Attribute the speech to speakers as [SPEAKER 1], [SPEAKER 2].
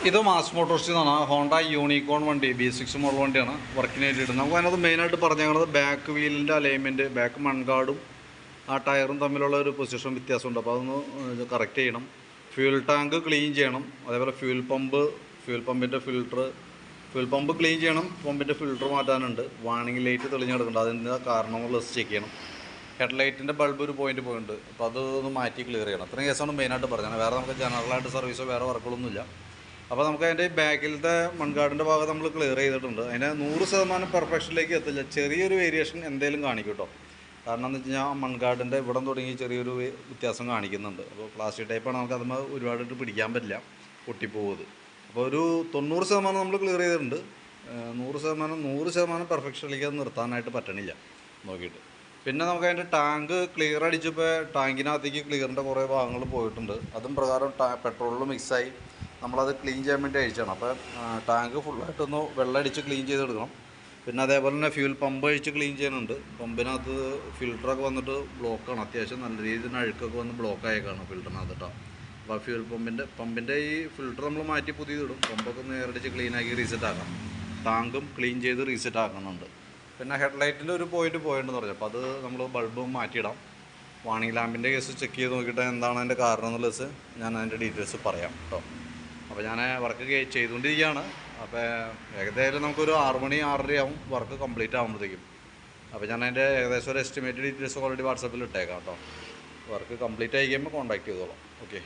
[SPEAKER 1] ഇത് മാസ് മോട്ടോഴ്സിൽ നിന്നാണ്. Honda unicorn വണ്ടി B6 മോഡൽ വണ്ടിയാണ് വർക്കിന് വേണ്ടിയിട്ട്. നമുക്ക് അതിനകത്ത് മെയിനായിട്ട് പറഞ്ഞേക്കുന്നത് ബാക്ക് വീലിൻ്റെ അലൈൻമെൻറ്റ്, ബാക്ക് മൺഗാർഡും ആ ടയറും തമ്മിലുള്ള ഒരു പൊസിഷൻ വ്യത്യാസമുണ്ട്. അപ്പോൾ അതൊന്ന് കറക്റ്റ് ചെയ്യണം. ഫ്യൂൽ ടാങ്ക് ക്ലീൻ ചെയ്യണം. അതേപോലെ ഫ്യൂൽ പമ്പിൻ്റെ ഫ്യൂൽ പമ്പ് ക്ലീൻ ചെയ്യണം. പമ്പിൻ്റെ ഫിൽറ്റർ മാറ്റാനുണ്ട്. വാണിംഗ് ലൈറ്റ് തെളിഞ്ഞ് കിടക്കുന്നുണ്ട്. അതിൻ്റെ കാരണങ്ങൾ ചെക്ക് ചെയ്യണം. ഹെഡ് ലൈറ്റിൻ്റെ ബൾബ് ഒരു പോയിൻ്റ് പോയിട്ടുണ്ട്. അപ്പോൾ അതൊന്ന് മാറ്റി ക്ലിയർ ചെയ്യണം. അത്രയും കേസാണ് മെയിനായിട്ട് പറഞ്ഞത്. വേറെ നമുക്ക് ജനറലായിട്ട് സർവീസോ വേറെ വർക്കുകളൊന്നുമില്ല. അപ്പോൾ നമുക്ക് അതിൻ്റെ ബാക്കിലത്തെ മൺഗാർഡിൻ്റെ ഭാഗം നമ്മൾ ക്ലിയർ ചെയ്തിട്ടുണ്ട്. അതിന് 100% പെർഫെക്ഷനിലേക്ക് എത്തില്ല. ചെറിയൊരു വേരിയേഷൻ എന്തെങ്കിലും കാണിക്കും കേട്ടോ. കാരണം എന്ന് വെച്ച് കഴിഞ്ഞാൽ മൺഗാർഡിൻ്റെ ഇവിടം തുടങ്ങി ചെറിയൊരു വ്യത്യാസം കാണിക്കുന്നുണ്ട്. അപ്പോൾ പ്ലാസ്റ്റിക് ടൈപ്പാണ്, നമുക്ക് അതുമ്പോൾ ഒരുപാടിട്ട് പിടിക്കാൻ പറ്റില്ല, പൊട്ടിപ്പോകുന്നത്. അപ്പോൾ ഒരു 90% നമ്മൾ ക്ലിയർ ചെയ്തിട്ടുണ്ട്. 100% പെർഫെക്ഷനിലേക്ക് അത് നിർത്താനായിട്ട് പറ്റണില്ല നോക്കിയിട്ട്. പിന്നെ നമുക്ക് അതിൻ്റെ ടാങ്ക് ക്ലിയർ അടിച്ചപ്പോൾ ടാങ്കിനകത്തേക്ക് ക്ലിയറിൻ്റെ കുറേ ഭാഗങ്ങൾ പോയിട്ടുണ്ട്. അതും പ്രകാരം പെട്രോളിൽ മിക്സായി നമ്മളത് ക്ലീൻ ചെയ്യാൻ വേണ്ടി അഴിച്ചാണ്. അപ്പോൾ ടാങ്ക് ഫുള്ളായിട്ടൊന്ന് വെള്ളം അടിച്ച് ക്ലീൻ ചെയ്തെടുക്കണം. പിന്നെ അതേപോലെ തന്നെ ഫ്യൂൽ പമ്പ് അഴിച്ച് ക്ലീൻ ചെയ്യാനുണ്ട്. പമ്പിനകത്ത് ഫിൽറ്ററൊക്കെ വന്നിട്ട് ബ്ലോക്കാണ്. അത്യാവശ്യം നല്ല രീതിയിൽ അഴുക്കൊക്കെ വന്ന് ബ്ലോക്കായേക്കാണ് ഫിൽറ്ററിനകത്ത് കേട്ടോ. അപ്പോൾ ഫ്യൂൽ പമ്പിൻ്റെ ഈ ഫിൽറ്റർ നമ്മൾ മാറ്റി പുതിയതിടും. പമ്പൊക്കെ നേരടിച്ച് ക്ലീനാക്കി റീസെറ്റ് ആക്കാം. ടാങ്കും ക്ലീൻ ചെയ്ത് റീസെറ്റ് ആക്കുന്നുണ്ട്. പിന്നെ ഹെഡ് ലൈറ്റിൻ്റെ ഒരു പോയിട്ടുണ്ടെന്ന് പറഞ്ഞു. അപ്പോൾ അത് നമ്മൾ ബൾബും മാറ്റിയിടാം. വാണിംഗ് ലാമ്പിൻ്റെ കേസ് ചെക്ക് ചെയ്ത് നോക്കിയിട്ട് എന്താണ് അതിൻ്റെ കാരണം എന്നുള്ളത് ഞാൻ അതിൻ്റെ ഡീറ്റെയിൽസ് പറയാം കേട്ടോ. അപ്പോൾ ഞാൻ വർക്ക് ചെയ്തുകൊണ്ടിരിക്കുകയാണ്. അപ്പോൾ ഏകദേശം നമുക്കൊരു 6 മണി 6:30 ആവും വർക്ക് കംപ്ലീറ്റ് ആകുമ്പോഴത്തേക്കും. അപ്പോൾ ഞാൻ അതിൻ്റെ ഏകദേശം ഒരു എസ്റ്റിമേറ്റ് ഡീറ്റെയിൽസ് ഓൾറെഡി വാട്സാപ്പിൽ ഇട്ടേക്കാം കേട്ടോ. വർക്ക് കംപ്ലീറ്റ് ആയി കഴിയുമ്പോൾ കോൺടാക്ട് ചെയ്തോളാം. ഓക്കെ.